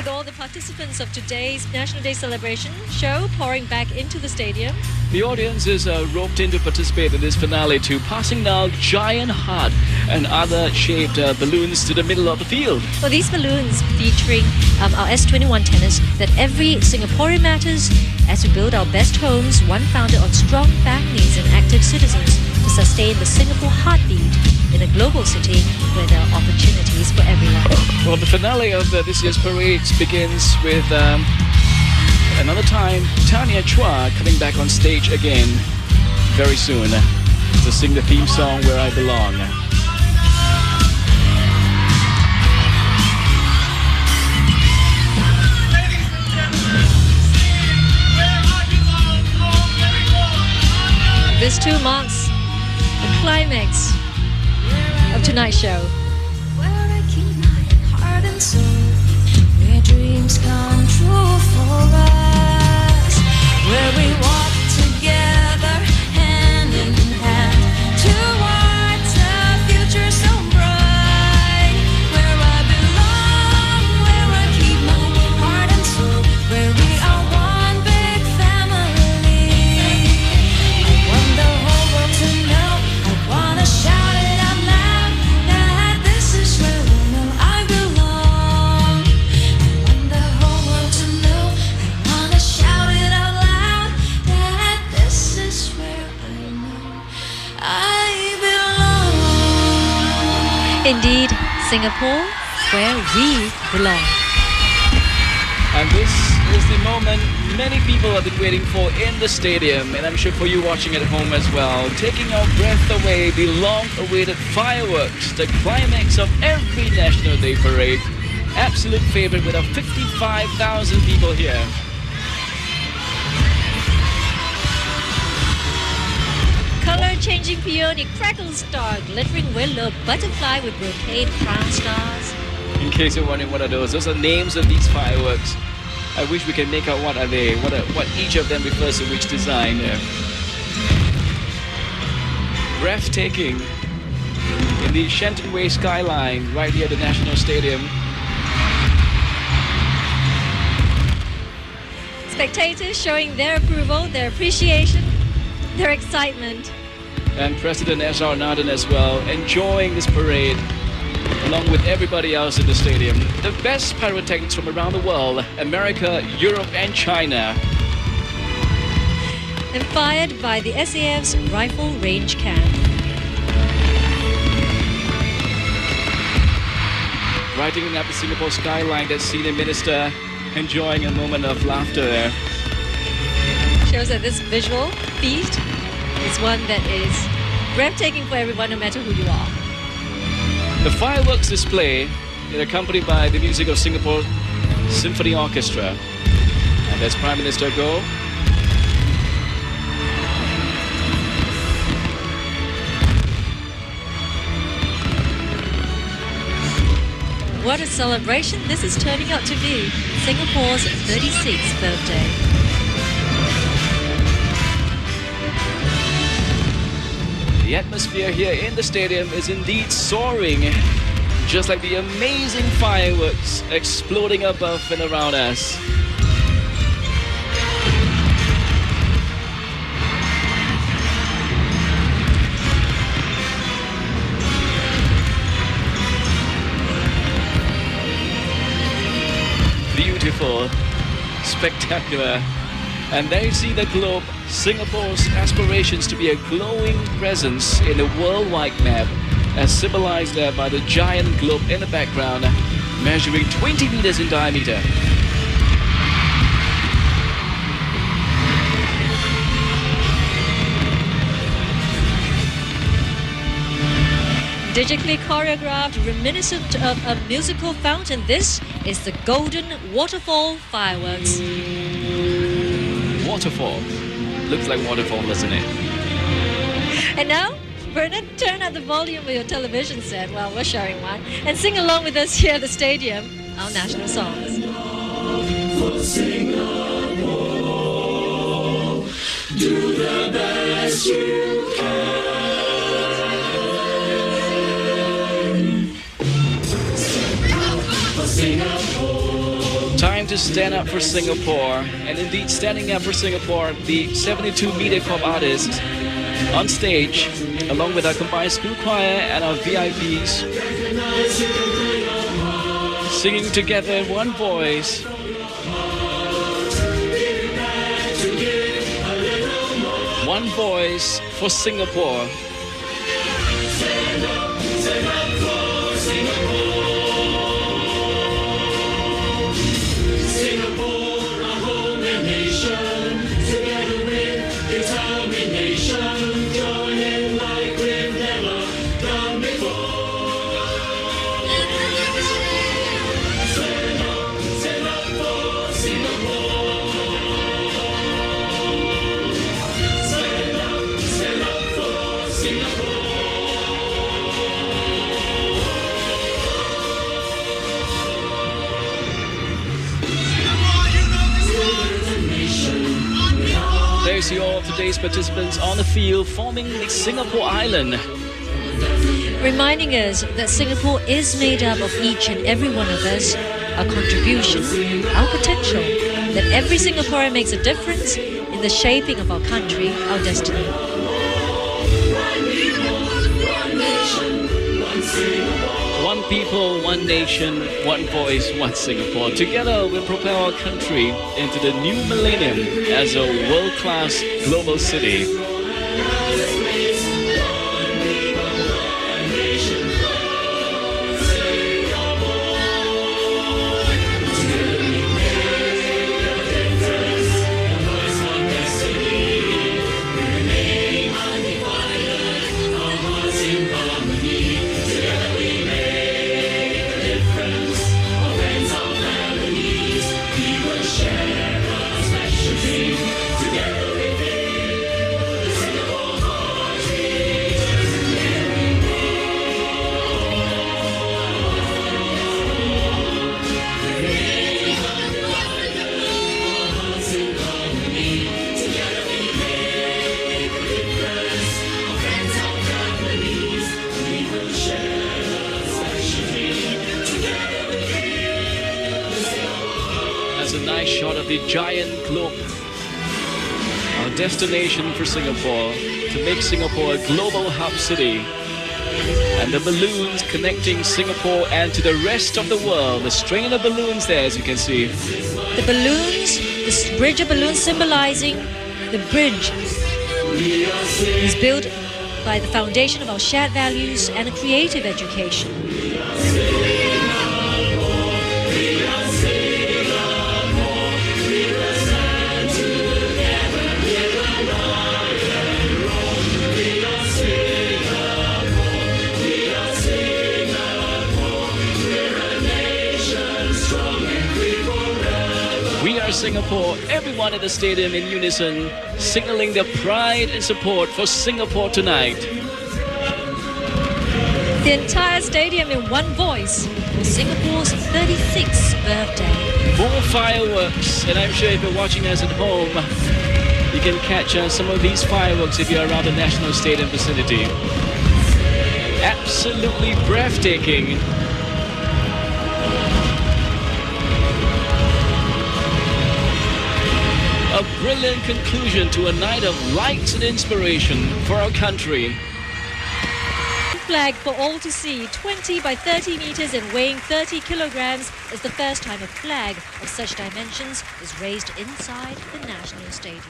with all the participants of today's National Day celebration show pouring back into the stadium. The audience is roped in to participate in this finale too, passing now giant heart and other shaped balloons to the middle of the field. Well, these balloons featuring our S21 tenets that every Singaporean matters as we build our best homes, one founded on strong families and active citizens to sustain the Singapore heartbeat in a global city where there are opportunities for everyone. Well, the finale of this year's parades begins with another time Tanya Chua coming back on stage again very soon to sing the theme song Where I Belong. This too marks the climax of tonight's show. Where I keep my heart and soul, where dreams come true for us, where we walk together hand in hand towards a future so bright. Where I belong, where I keep my heart and soul, where we are one big family. I want the whole world to know, I wanna shout it out loud, that this is where I know I belong. I want the whole world to know, I wanna shout it out loud, that this is where I know I belong. Indeed, Singapore, where we belong. And this is the moment many people have been waiting for in the stadium, and I'm sure for you watching at home as well. Taking our breath away, the long-awaited fireworks, the climax of every National Day parade. Absolute favorite with our 55,000 people here. Color-changing peony, crackle star, glittering willow, butterfly with brocade crown stars. In case you're wondering what are those are names of these fireworks. I wish we can make out what are they, what each of them refers to which design. Breathtaking. In the Shenton Way skyline, right here at the National Stadium. Spectators showing their approval, their appreciation, their excitement. And President S.R. Nathan as well, enjoying this parade, along with everybody else in the stadium. The best pyrotechnics from around the world, America, Europe and China. And fired by the SAF's Rifle Range Camp. Brightening up the Singapore skyline, that senior minister enjoying a moment of laughter there. Shows that this visual feast is one that is breathtaking for everyone, no matter who you are. The fireworks display is accompanied by the music of Singapore Symphony Orchestra. And as Prime Minister go. What a celebration this is turning out to be. Singapore's 36th birthday. The atmosphere here in the stadium is indeed soaring, just like the amazing fireworks exploding above and around us. Beautiful, spectacular. And there you see the globe, Singapore's aspirations to be a glowing presence in the worldwide map, as symbolized there by the giant globe in the background, measuring 20 meters in diameter. Digitally choreographed, reminiscent of a musical fountain, this is the Golden Waterfall Fireworks. Waterfall. Looks like waterfall, doesn't it? And now, Bernard, turn up the volume of your television set while we're showing one and sing along with us here at the stadium our national songs. For Singapore, do the best you can. For Singapore. to stand up for Singapore. And indeed, standing up for Singapore, the 72 MediaCorp artists on stage, along with our combined school choir and our VIPs, singing together in one voice. One voice for Singapore. There you see all of today's participants on the field forming the Singapore Island. Reminding us that Singapore is made up of each and every one of us, our contribution, our potential, that every Singaporean makes a difference in the shaping of our country, our destiny. One people, one nation, one voice, one Singapore. Together we'll propel our country into the new millennium as a world-class global city. That's a nice shot of the giant globe, our destination for Singapore, to make Singapore a global hub city. And the balloons connecting Singapore and to the rest of the world. The string of the balloons there, as you can see. The balloons, this bridge of balloons symbolizing the bridge is built by the foundation of our shared values and a creative education. We are Singapore, everyone at the stadium in unison, signaling their pride and support for Singapore tonight. The entire stadium in one voice for Singapore's 36th birthday. More fireworks, and I'm sure if you're watching us at home, you can catch some of these fireworks if you're around the National Stadium vicinity. Absolutely breathtaking. A brilliant conclusion to a night of light and inspiration for our country. Flag for all to see, 20 by 30 meters and weighing 30 kilograms, is the first time a flag of such dimensions is raised inside the National Stadium.